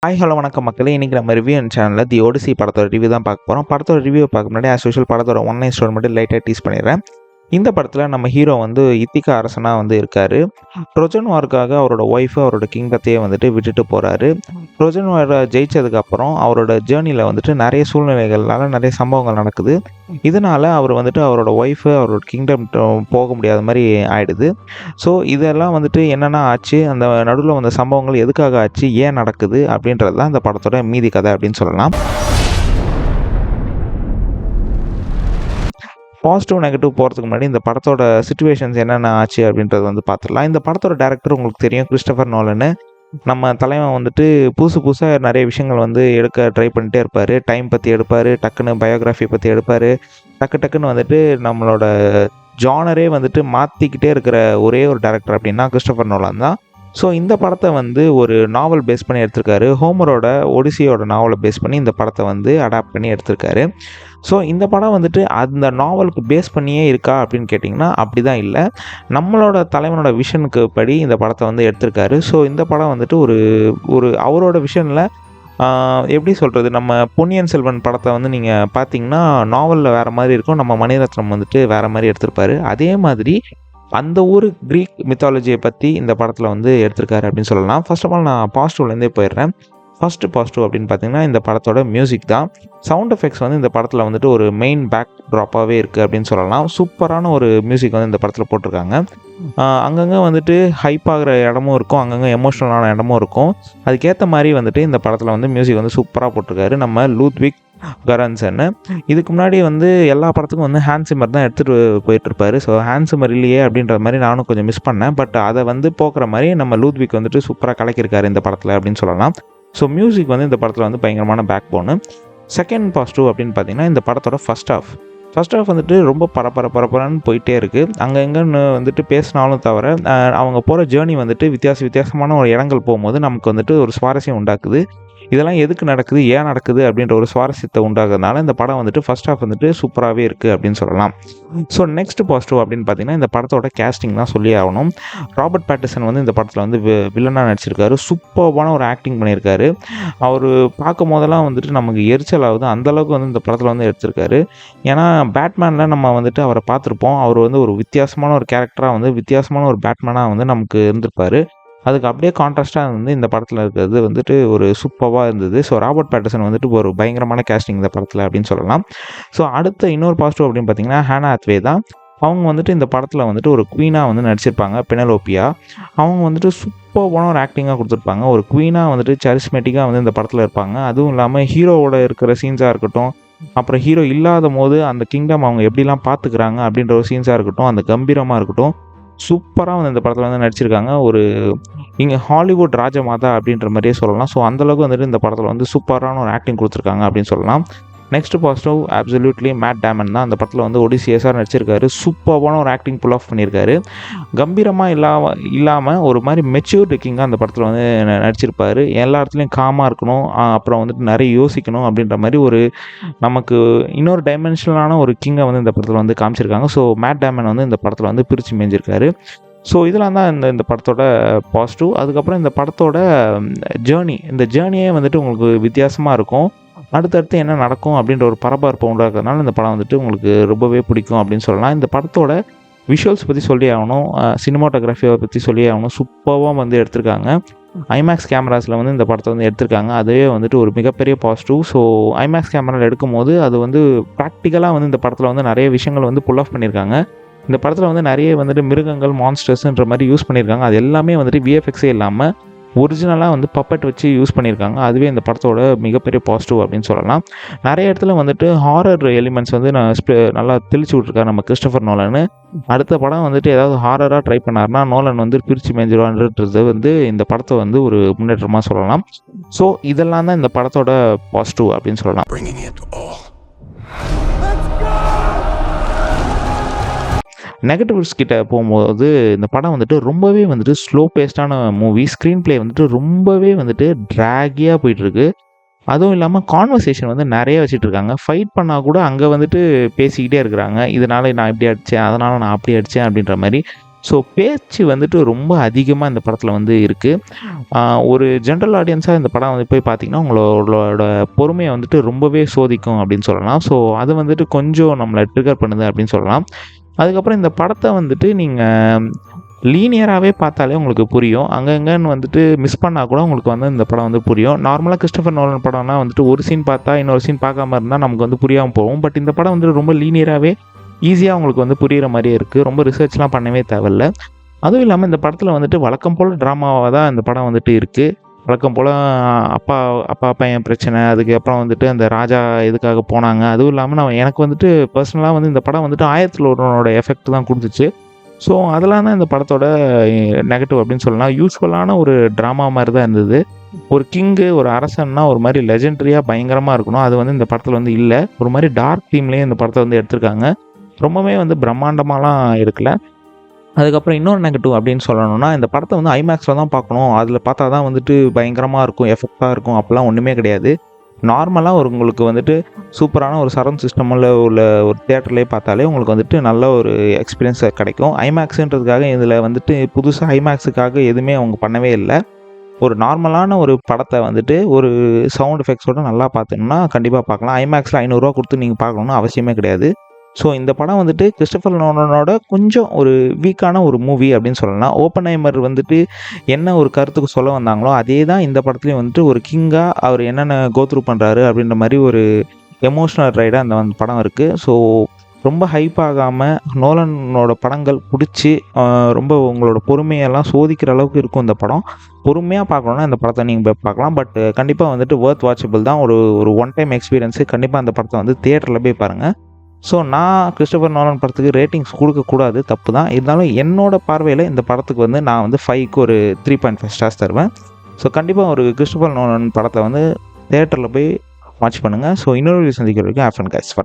Hi hello வணக்கம் மக்களே. இன்றைக்கி நம்ம ரிவ்யூ சேனலில் தி ஓடிசி படத்தோட ரிவ்யூ தான் பார்க்க போகிறோம். படத்தோட ரிவ்யூ பார்க்க முன்னாடி ஆஸ் யூஷுவல் படத்தோட ஒன் நைட் ஸ்டோரி மட்டும் லைட்டாக டீஸ் பண்ணிடுறேன். இந்த படத்தில் நம்ம ஹீரோ வந்து இத்திகா அரசனாக வந்து இருக்கார். ட்ரோஜன் வார்க்காக அவரோட ஒய்ஃபு அவரோட கிங்டத்தையே வந்துட்டு விட்டுட்டு போகிறாரு. ட்ரோஜன் வாரை ஜெயிச்சதுக்கப்புறம் அவரோட ஜேர்னியில் வந்துட்டு நிறைய சூழ்நிலைகள்னால நிறைய சம்பவங்கள் நடக்குது. இதனால் அவர் வந்துட்டு அவரோட ஒய்ஃபு அவரோட கிங்டம் போக முடியாத மாதிரி ஆயிடுது. ஸோ இதெல்லாம் வந்துட்டு என்னென்ன ஆச்சு, அந்த நடுவில் வந்த சம்பவங்கள் எதுக்காக ஆச்சு, ஏன் நடக்குது அப்படின்றது தான் இந்த படத்தோட மீதி கதை அப்படின்னு சொல்லலாம். பாசிட்டிவ் நெகட்டிவ் போகிறதுக்கு முன்னாடி இந்த படத்தோட சிச்சுவேஷன்ஸ் என்னென்ன ஆச்சு அப்படின்றது வந்து பார்த்துடலாம். இந்த படத்தோட டேரக்டர் உங்களுக்கு தெரியும், கிறிஸ்டோபர் நோலன்னு. நம்ம தலைவன் வந்துட்டு புதுசாக நிறைய விஷயங்கள் வந்து எடுக்க ட்ரை பண்ணிட்டே இருப்பார். டைம் பற்றி எடுப்பார், டக்குன்னு பயோகிராஃபி பற்றி எடுப்பார். டக்குன்னு வந்துட்டு நம்மளோட ஜானரே வந்துட்டு மாற்றிக்கிட்டே இருக்கிற ஒரே ஒரு டேரக்டர் அப்படின்னா கிறிஸ்டோபர் நோலான் தான். ஸோ இந்த படத்தை வந்து ஒரு நாவல் பேஸ் பண்ணி எடுத்திருக்காரு. ஹோமரோட ஒடிசியோட நாவலை பேஸ் பண்ணி இந்த படத்தை வந்து அடாப்ட் பண்ணி எடுத்திருக்காரு. ஸோ இந்த படம் வந்துட்டு அந்த நாவலுக்கு பேஸ் பண்ணியே இருக்கா அப்படின்னு கேட்டிங்கன்னா அப்படி தான் இல்லை. நம்மளோட தலைவனோட விஷனுக்கு படி இந்த படத்தை வந்து எடுத்திருக்காரு. ஸோ இந்த படம் வந்துட்டு ஒரு அவரோட விஷனில் எப்படி சொல்கிறது, நம்ம பொன்னியின் செல்வன் படத்தை வந்து நீங்கள் பார்த்தீங்கன்னா நாவலில் வேறு மாதிரி இருக்கும், நம்ம மணிரத்னம் வந்துட்டு வேறு மாதிரி எடுத்திருப்பாரு. அதே மாதிரி அந்த ஒரு க்ரீக் மித்தாலஜியை பற்றி இந்த படத்தில் வந்து எடுத்திருக்காரு அப்படின்னு சொல்லலாம். ஃபர்ஸ்ட் ஆஃப் ஆல் நான் பாசிட்டிவ்லேருந்தே போயிடுறேன். ஃபஸ்ட்டு பாசிட்டிவ் அப்படின்னு பார்த்தீங்கன்னா இந்த படத்தோட மியூசிக் தான். சவுண்ட் எஃபெக்ட்ஸ் வந்து இந்த படத்தில் வந்துட்டு ஒரு மெயின் பேக் ட்ராப்பாகவே இருக்குது அப்படின்னு சொல்லலாம். சூப்பரான ஒரு மியூசிக் வந்து இந்த படத்தில் போட்டிருக்காங்க. அங்கங்கே வந்துட்டு ஹைப் ஆகிற இடமும் இருக்கும், அங்கங்கே எமோஷ்னலான இடமும் இருக்கும். அதுக்கேற்ற மாதிரி வந்துட்டு இந்த படத்தில் வந்து மியூசிக் வந்து சூப்பராக போட்டிருக்காரு நம்ம லூத்விக் கரன்சன்னு. இதுக்கு முன்னாடி வந்து எல்லா படத்துக்கும் வந்து ஹேண்ட் சிம்மர் தான் எடுத்துகிட்டு போயிட்டுருப்பாரு. ஸோ ஹேண்ட் சிம்மர் இல்லையே அப்படின்ற மாதிரி நானும் கொஞ்சம் மிஸ் பண்ணேன். பட் அதை வந்து போக்குற மாதிரி நம்ம லூத்விக் வந்துட்டு சூப்பராக கலக்கியிருக்காரு இந்த படத்தில் அப்படின்னு சொல்லலாம். ஸோ மியூசிக் வந்து இந்த படத்தில் வந்து பயங்கரமான பேக் போனு. செகண்ட் பாசிட்டிவ் அப்படின்னு பார்த்தீங்கன்னா இந்த படத்தோட ஃபஸ்ட் ஹாஃப் வந்துட்டு ரொம்ப பரபரன்னு போயிட்டே இருக்குது. அங்கே எங்கன்னு வந்துட்டு பேசினாலும் தவிர அவங்க போகிற ஜேர்னி வந்துட்டு வித்தியாசமான ஒரு இடங்கள் போகும்போது நமக்கு வந்துட்டு ஒரு சுவாரஸ்யம் உண்டாக்குது. இதெல்லாம் எதுக்கு நடக்குது, ஏன் நடக்குது அப்படின்ற ஒரு சுவாரஸ்யத்தை உண்டாகிறதுனால இந்த படம் வந்துட்டு ஃபர்ஸ்ட் ஹாஃப் வந்துட்டு சூப்பராகவே இருக்குது அப்படின்னு சொல்லலாம். ஸோ நெக்ஸ்ட் பாசிட்டிவ் அப்படின்னு பார்த்தீங்கன்னா இந்த படத்தோட கேஸ்டிங் தான் சொல்லி ஆகணும். ராபர்ட் பேட்டிசன் வந்து இந்த படத்தில் வந்து வில்லனாக நடிச்சிருக்காரு. சூப்பரான ஒரு ஆக்டிங் பண்ணியிருக்காரு. அவர் பார்க்கும் போதெல்லாம் வந்துட்டு நமக்கு எரிச்சல் ஆகுது, அந்தளவுக்கு வந்து இந்த படத்தில் வந்து எடுத்திருக்காரு. ஏன்னா பேட்மேனில் நம்ம வந்துட்டு அவரை பார்த்துருப்போம். அவர் வந்து ஒரு வித்தியாசமான ஒரு கேரக்டராக வந்து வித்தியாசமான ஒரு பேட்மேனாக வந்து நமக்கு இருந்திருப்பார். அதுக்கு அப்படியே கான்ட்ராஸ்ட்டாக வந்து இந்த படத்தில் இருக்கிறது வந்துட்டு ஒரு சூப்பராக இருந்தது. ஸோ ராபர்ட் பேட்டிசன் வந்துட்டு ஒரு பயங்கரமான கேஸ்டிங் இந்த படத்தில் அப்படின்னு சொல்லலாம். ஸோ அடுத்த இன்னொரு பாசிட்டிவ் அப்படின்னு பார்த்தீங்கன்னா ஹானா ஹாத்வே தான். அவங்க வந்துட்டு இந்த படத்தில் வந்துட்டு ஒரு குவீனாக வந்து நடிச்சிருப்பாங்க, பெனலோப்பியா. அவங்க வந்துட்டு சூப்பரான ஒரு ஆக்டிங்காக கொடுத்துருப்பாங்க. ஒரு குவீனாக வந்துட்டு சரிஸ்மேட்டிக்காக வந்து இந்த படத்தில் இருப்பாங்க. அதுவும் இல்லாமல் ஹீரோவோட இருக்கிற சீன்ஸாக இருக்கட்டும், அப்புறம் ஹீரோ இல்லாத போது அந்த கிங்டம் அவங்க எப்படிலாம் பார்த்துக்கிறாங்க அப்படின்ற ஒரு சீன்ஸாக இருக்கட்டும், அந்த கம்பீரமாக இருக்கட்டும், சூப்பராக வந்து இந்த படத்தில் வந்து நடிச்சிருக்காங்க. ஒரு இங்கே ஹாலிவுட் ராஜமாதா அப்படின்ற மாதிரியே சொல்லலாம். ஸோ அந்தளவுக்கு வந்துட்டு இந்த படத்தில் வந்து சூப்பரான ஒரு ஆக்டிங் கொடுத்துருக்காங்க அப்படின்னு சொல்லலாம். நெக்ஸ்ட் பாசிட்டிவ் அப்சல்யூட்லி மேட் டேமன் தான். அந்த படத்தில் வந்து ஒடிசிஎஸ்ஆர் நடிச்சிருக்காரு. சூப்பரான ஒரு ஆக்டிங் புல் ஆஃப் பண்ணியிருக்காரு. கம்பீரமாக இல்லாமல் ஒரு மாதிரி மெச்சூர்டு கிங்காக அந்த படத்தில் வந்து நடிச்சிருப்பார். எல்லா இடத்துலையும் காமாக இருக்கணும், அப்புறம் வந்துட்டு நிறைய யோசிக்கணும் அப்படின்ற மாதிரி ஒரு நமக்கு இன்னொரு டைமென்ஷனலான ஒரு கிங்கை வந்து இந்த படத்தில் வந்து காமிச்சிருக்காங்க. ஸோ மேட் டேமன் வந்து இந்த படத்தில் வந்து பிரித்து மேய்ஞ்சிருக்காரு. ஸோ இதெல்லாம் தான் இந்த படத்தோட பாசிட்டிவ். அதுக்கப்புறம் இந்த படத்தோட இந்த ஜேர்னியே வந்துட்டு உங்களுக்கு வித்தியாசமாக இருக்கும். அடுத்தடுத்து என்ன நடக்கும் அப்படின்ற ஒரு பரபரப்பு உண்டாக்குறதுனால இந்த படம் வந்துட்டு உங்களுக்கு ரொம்பவே பிடிக்கும் அப்படின்னு சொல்லலாம். இந்த படத்தோட விஷுவல்ஸ் பற்றி சொல்லி ஆகணும், சினிமாட்டோகிராஃபியை பற்றி சொல்லி ஆகணும். சூப்பராக வந்து எடுத்திருக்காங்க. ஐமேக்ஸ் கேமராஸில் வந்து இந்த படத்தை வந்து எடுத்திருக்காங்க. அதுவே வந்துட்டு ஒரு மிகப்பெரிய பாசிட்டிவ். ஸோ ஐமேக்ஸ் கேமராவில் எடுக்கும்போது அது வந்து ப்ராக்டிக்கலாக வந்து இந்த படத்தில் வந்து நிறைய விஷயங்கள் வந்து புல் ஆஃப் பண்ணியிருக்காங்க. இந்த படத்தில் வந்து நிறைய வந்துட்டு மிருகங்கள், மான்ஸ்டர்ஸ்ன்ற மாதிரி யூஸ் பண்ணியிருக்காங்க. அது எல்லாமே வந்துட்டு விஎஃப்எக்ஸே இல்லாமல் ஒரிஜினலாக வந்து பப்பட் வச்சு யூஸ் பண்ணியிருக்காங்க. அதுவே இந்த படத்தோட மிகப்பெரிய பாசிட்டிவ் அப்படின்னு சொல்லலாம். நிறைய இடத்துல வந்துட்டு ஹாரர் எலிமெண்ட்ஸ் வந்து நல்லா தெளிச்சு விட்ருக்காரு நம்ம கிறிஸ்டோபர் நோலன்னு. அடுத்த படம் வந்துட்டு ஏதாவது ஹாரராக ட்ரை பண்ணார்னா நோலன் வந்து பிரித்து மேய்ஞ்சிருவான்றது வந்து இந்த படத்தை வந்து ஒரு முன்னேற்றமாக சொல்லலாம். ஸோ இதெல்லாம் தான் இந்த படத்தோட பாசிட்டிவ் அப்படின்னு சொல்லலாம். நெகட்டிவ்ஸ் கிட்ட போகும்போது இந்த படம் வந்துட்டு ரொம்பவே வந்துட்டு ஸ்லோ பேஸ்டான மூவி. ஸ்க்ரீன் பிளே வந்துட்டு ரொம்பவே வந்துட்டு ட்ராகியாக போயிட்டுருக்கு. அதுவும் இல்லாமல் கான்வர்சேஷன் வந்து நிறைய வச்சுட்டு இருக்காங்க. ஃபைட் பண்ணால் கூட அங்கே வந்துட்டு பேசிக்கிட்டே இருக்கிறாங்க. இதனால் நான் இப்படி அடித்தேன், அதனால் நான் அப்படி அடித்தேன் அப்படின்ற மாதிரி ஸோ பேச்சு வந்துட்டு ரொம்ப அதிகமாக இந்த படத்தில் வந்து இருக்குது. ஒரு ஜென்ரல் ஆடியன்ஸாக இந்த படம் வந்து போய் பார்த்தீங்கன்னா உங்களோட பொறுமையை வந்துட்டு ரொம்பவே சோதிக்கும் அப்படின்னு சொல்லலாம். ஸோ அது வந்துட்டு கொஞ்சம் நம்மளை ட்ரிகர் பண்ணுது அப்படின்னு சொல்லலாம். அதுக்கப்புறம் இந்த படத்தை வந்துட்டு நீங்கள் லீனியராகவே பார்த்தாலே உங்களுக்கு புரியும். அங்கங்கன்னு வந்துட்டு மிஸ் பண்ணால் கூட உங்களுக்கு வந்து இந்த படம் வந்து புரியும். நார்மலாக கிறிஸ்டோபர் நோலன் படம்னா வந்துட்டு ஒரு சீன் பார்த்தா இன்னொரு சீன் பார்க்காம இருந்தால் நமக்கு வந்து புரியாமல் போகும். பட் இந்த படம் வந்துட்டு ரொம்ப லீனியராகவே ஈஸியாக உங்களுக்கு வந்து புரிகிற மாதிரியே இருக்குது. ரொம்ப ரிசர்ச்லாம் பண்ணவே தேவையில்ல. அதுவும் இல்லாமல் இந்த படத்தில் வந்துட்டு வழக்கம் போல் ட்ராமாவாக தான் இந்த படம் வந்துட்டு இருக்குது. வழக்கம் போல் அப்பா அப்பா பையன் பிரச்சனை, அதுக்கப்புறம் வந்துட்டு அந்த ராஜா எதுக்காக போனாங்க, அதுவும் இல்லாமல் எனக்கு வந்துட்டு பர்சனலாக வந்து இந்த படம் வந்துட்டு 1001 எஃபெக்ட் தான் கொடுத்துச்சு. ஸோ அதெல்லாம் தான் இந்த படத்தோட நெகட்டிவ் அப்படின்னு சொல்லலாம். யூஸ்வலான ஒரு ட்ராமா மாதிரி தான் இருந்தது. ஒரு கிங்கு, ஒரு அரசன்னா ஒரு மாதிரி லெஜெண்டரியாக பயங்கரமாக இருக்கணும். அது வந்து இந்த படத்தில் வந்து இல்லை. ஒரு மாதிரி டார்க் தீம்லேயே இந்த படத்தை வந்து எடுத்திருக்காங்க. ரொம்பவே வந்து பிரம்மாண்டமாலாம் எடுக்கல. அதுக்கப்புறம் இன்னொரு நெகட்டிவ் அப்படின்னு சொல்லணும்னா, இந்த படத்தை வந்து ஐமேக்ஸில் தான் பார்க்கணும். அதில் பார்த்தா தான் வந்துட்டு பயங்கரமாக இருக்கும், எஃபெக்டாக இருக்கும் அப்படிலாம் ஒன்றுமே கிடையாது. நார்மலாக உங்களுக்கு வந்துட்டு சூப்பரான ஒரு சரவுண்ட் சிஸ்டமில் உள்ள ஒரு தியேட்டர்லேயே பார்த்தாலே உங்களுக்கு வந்துட்டு நல்ல ஒரு எக்ஸ்பீரியன்ஸ் கிடைக்கும். ஐமேக்ஸுன்றதுக்காக இதில் வந்துட்டு புதுசாக ஐமேக்ஸுக்காக எதுவுமே அவங்க பண்ணவே இல்லை. ஒரு நார்மலான ஒரு படத்தை வந்துட்டு ஒரு சவுண்ட் எஃபெக்ட்ஸோடு நல்லா பார்த்தீங்கன்னா கண்டிப்பாக பார்க்கலாம். ஐமேக்ஸில் 500 ரூபா கொடுத்து நீங்கள் பார்க்கணுன்னு அவசியமே கிடையாது. ஸோ இந்த படம் வந்துட்டு கிறிஸ்டோபர் நோலனோட கொஞ்சம் ஒரு வீக்கான ஒரு மூவி அப்படின்னு சொல்லலாம். ஓப்பன்ஹைமர் வந்துட்டு என்ன ஒரு கருத்துக்கு சொல்ல வந்தாங்களோ அதே தான் இந்த படத்துலையும் வந்துட்டு ஒரு கிங்காக அவர் என்னென்ன கோத்ரூ பண்ணுறாரு அப்படின்ற மாதிரி ஒரு எமோஷ்னல் ரைடாக அந்த படம் இருக்குது. ஸோ ரொம்ப ஹைப் ஆகாமல் நோலனோட படங்கள் பிடிச்சி ரொம்ப உங்களோட பொறுமையெல்லாம் சோதிக்கிற அளவுக்கு இருக்கும் இந்த படம். பொறுமையாக பார்க்கணுன்னா இந்த படத்தை நீங்கள் பார்க்கலாம். பட் கண்டிப்பாக வந்துட்டு ஒர்த் வாட்சபிள் தான். ஒரு ஒன் டைம் எக்ஸ்பீரியன்ஸு. கண்டிப்பாக அந்த படத்தை வந்து தியேட்டரில் போய் பாருங்கள். ஸோ நான் கிறிஸ்டோபர் நோலன் படத்துக்கு ரேட்டிங்ஸ் கொடுக்கக்கூடாது, தப்பு தான். இருந்தாலும் என்னோட பார்வையில் இந்த படத்துக்கு வந்து நான் வந்து 5க்கு ஒரு 3.5 ஸ்டார்ஸ் தருவேன். ஸோ கண்டிப்பாக ஒரு கிறிஸ்டோபர் நோலன் படத்தை வந்து தியேட்டரில் போய் வாட்ச் பண்ணுங்கள். ஸோ இன்னொரு சந்திக்கிற வரைக்கும் ஹேவ் ஃபன் கைஸ்.